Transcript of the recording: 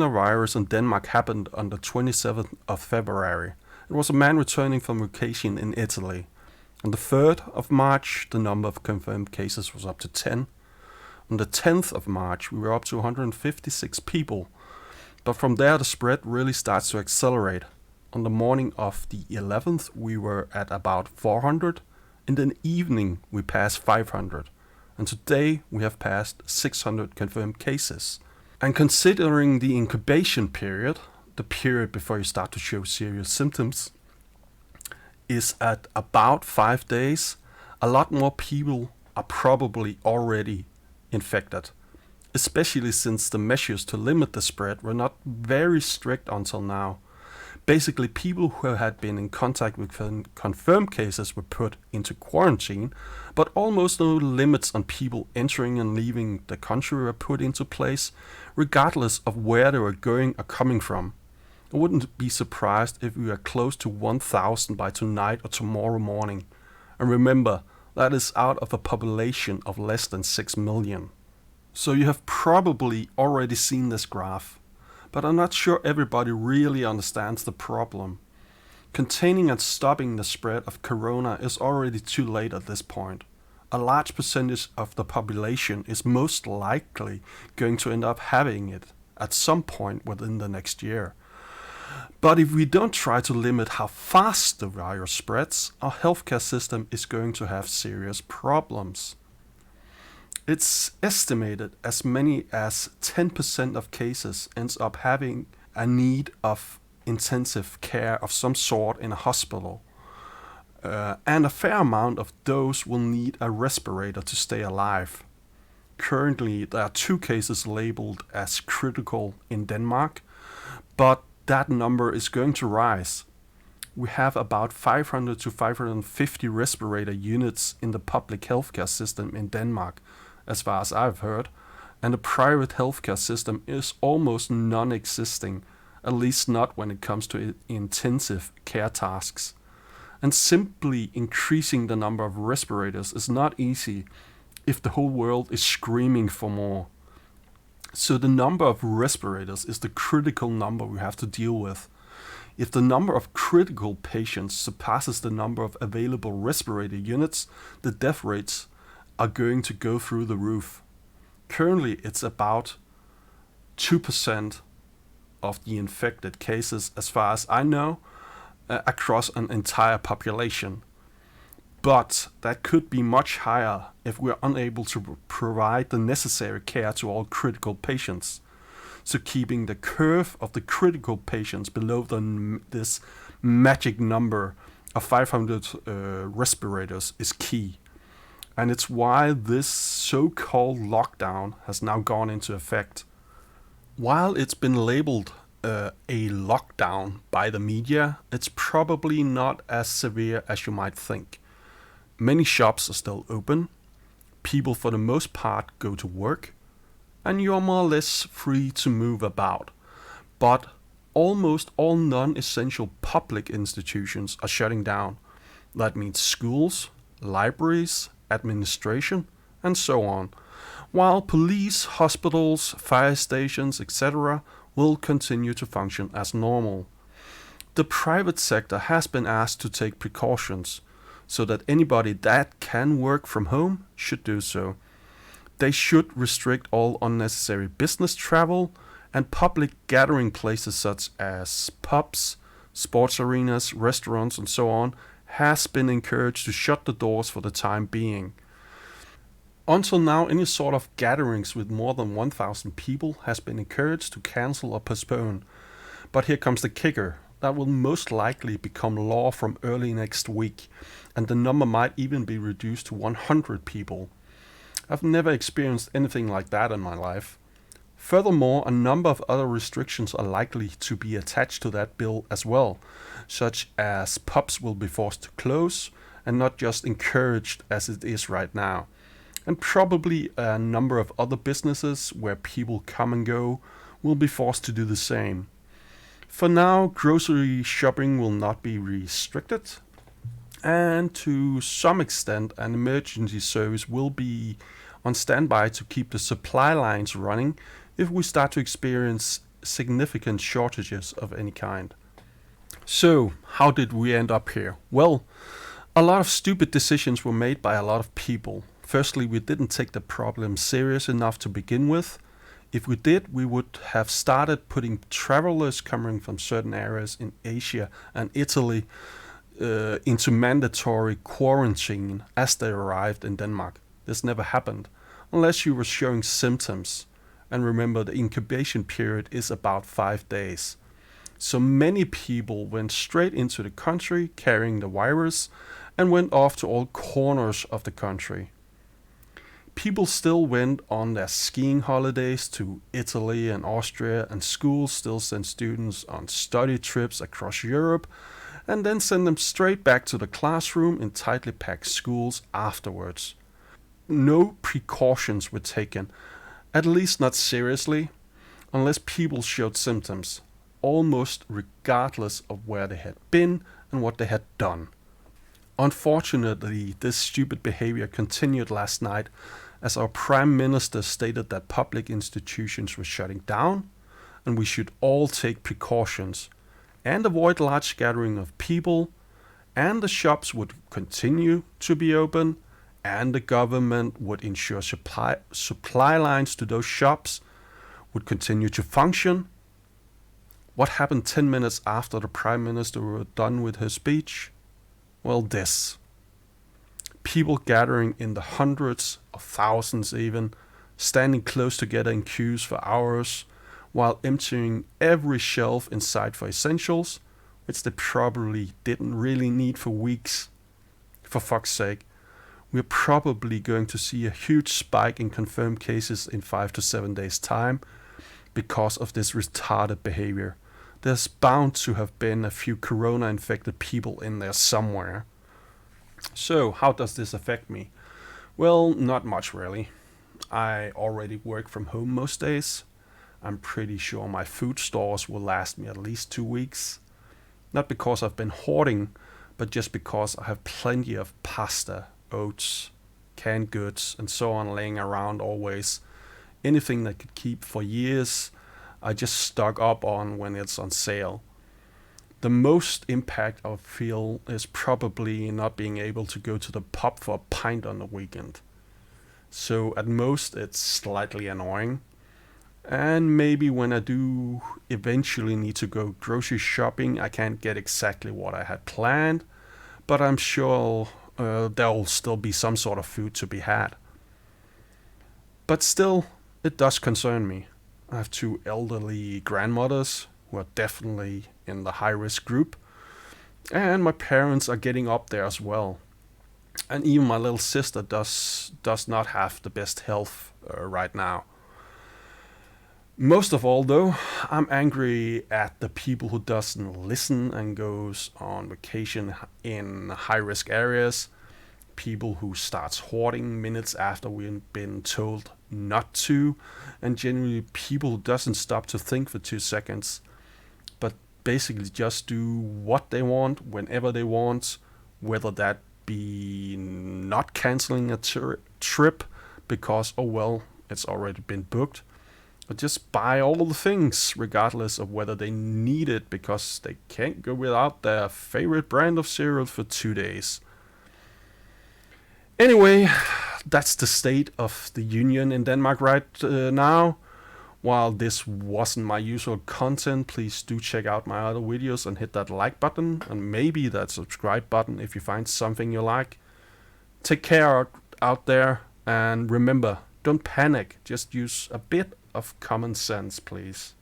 coronavirus in Denmark happened on the 27th of February. It was a man returning from vacation in Italy. On the 3rd of March, the number of confirmed cases was up to 10. On the 10th of March, we were up to 156 people. But from there, the spread really starts to accelerate. On the morning of the 11th, we were at about 400. In the evening, we passed 500. And today, we have passed 600 confirmed cases. And considering the incubation period, the period before you start to show serious symptoms, is at about 5 days, a lot more people are probably already infected, especially since the measures to limit the spread were not very strict until now. Basically, people who had been in contact with confirmed cases were put into quarantine, but almost no limits on people entering and leaving the country were put into place, regardless of where they were going or coming from. I wouldn't be surprised if we are close to 1,000 by tonight or tomorrow morning. And remember, that is out of a population of less than 6 million. So you have probably already seen this graph, but I'm not sure everybody really understands the problem. Containing and stopping the spread of corona is already too late at this point. A large percentage of the population is most likely going to end up having it at some point within the next year. But if we don't try to limit how fast the virus spreads, our healthcare system is going to have serious problems. It's estimated as many as 10% of cases ends up having a need of intensive care of some sort in a hospital. And a fair amount of those will need a respirator to stay alive. Currently, there are 2 cases labeled as critical in Denmark, but that number is going to rise. We have about 500 to 550 respirator units in the public healthcare system in Denmark, as far as I've heard, and the private healthcare system is almost non-existing, at least not when it comes to intensive care tasks. And simply increasing the number of respirators is not easy if the whole world is screaming for more. So the number of respirators is the critical number we have to deal with. If the number of critical patients surpasses the number of available respirator units, the death rates are going to go through the roof. Currently, it's about 2% of the infected cases, as far as I know, across an entire population. But that could be much higher if we are unable to provide the necessary care to all critical patients. So keeping the curve of the critical patients below this magic number of 500 respirators is key. And it's why this so-called lockdown has now gone into effect. While it's been labeled a lockdown by the media, it's probably not as severe as you might think. Many shops are still open, people for the most part go to work, and you are more or less free to move about. But almost all non-essential public institutions are shutting down. That means schools, libraries, administration, and so on, while police, hospitals, fire stations, etc. will continue to function as normal. The private sector has been asked to take precautions, so that anybody that can work from home should do so. They should restrict all unnecessary business travel, and public gathering places such as pubs, sports arenas, restaurants and so on has been encouraged to shut the doors for the time being. Until now, any sort of gatherings with more than 1,000 people has been encouraged to cancel or postpone. But here comes the kicker. That will most likely become law from early next week, and the number might even be reduced to 100 people. I've never experienced anything like that in my life. Furthermore, a number of other restrictions are likely to be attached to that bill as well, such as pubs will be forced to close and not just encouraged as it is right now. And probably a number of other businesses where people come and go will be forced to do the same. For now, grocery shopping will not be restricted, and to some extent an emergency service will be on standby to keep the supply lines running if we start to experience significant shortages of any kind. So, how did we end up here? Well, a lot of stupid decisions were made by a lot of people. Firstly, we didn't take the problem serious enough to begin with. If we did, we would have started putting travelers coming from certain areas in Asia and Italy into mandatory quarantine as they arrived in Denmark. This never happened, unless you were showing symptoms. And remember, the incubation period is about 5 days. So many people went straight into the country carrying the virus and went off to all corners of the country. People still went on their skiing holidays to Italy and Austria, and schools still sent students on study trips across Europe and then send them straight back to the classroom in tightly packed schools afterwards. No precautions were taken, at least not seriously, unless people showed symptoms, almost regardless of where they had been and what they had done. Unfortunately, this stupid behavior continued last night as our Prime Minister stated that public institutions were shutting down and we should all take precautions and avoid large gathering of people, and the shops would continue to be open, and the government would ensure supply lines to those shops would continue to function. What happened 10 minutes after the Prime Minister was done with her speech? Well, this. People gathering in the hundreds of thousands even, standing close together in queues for hours, while emptying every shelf in sight for essentials, which they probably didn't really need for weeks. For fuck's sake, we're probably going to see a huge spike in confirmed cases in 5 to 7 days' time because of this retarded behavior. There's bound to have been a few corona-infected people in there somewhere. So, how does this affect me? Well, not much really. I already work from home most days. I'm pretty sure my food stores will last me at least 2 weeks. Not because I've been hoarding, but just because I have plenty of pasta, oats, canned goods, and so on laying around always. Anything that could keep for years, I just stock up on when it's on sale. The most impact I feel is probably not being able to go to the pub for a pint on the weekend. So at most it's slightly annoying. And maybe when I do eventually need to go grocery shopping, I can't get exactly what I had planned. But I'm sure there'll still be some sort of food to be had. But still, it does concern me. I have 2 elderly grandmothers who are definitely in the high-risk group, and my parents are getting up there as well. And even my little sister does not have the best health right now. Most of all, though, I'm angry at the people who doesn't listen and goes on vacation in high-risk areas. People who starts hoarding minutes after we've been told not to, and generally people who doesn't stop to think for 2 seconds, but basically just do what they want whenever they want, whether that be not canceling a trip because, oh well, it's already been booked, or just buy all the things regardless of whether they need it because they can't go without their favorite brand of cereal for 2 days. Anyway, that's the state of the union in Denmark right now. While this wasn't my usual content, please do check out my other videos and hit that like button and maybe that subscribe button if you find something you like. Take care out there, and remember, don't panic, just use a bit of common sense, please.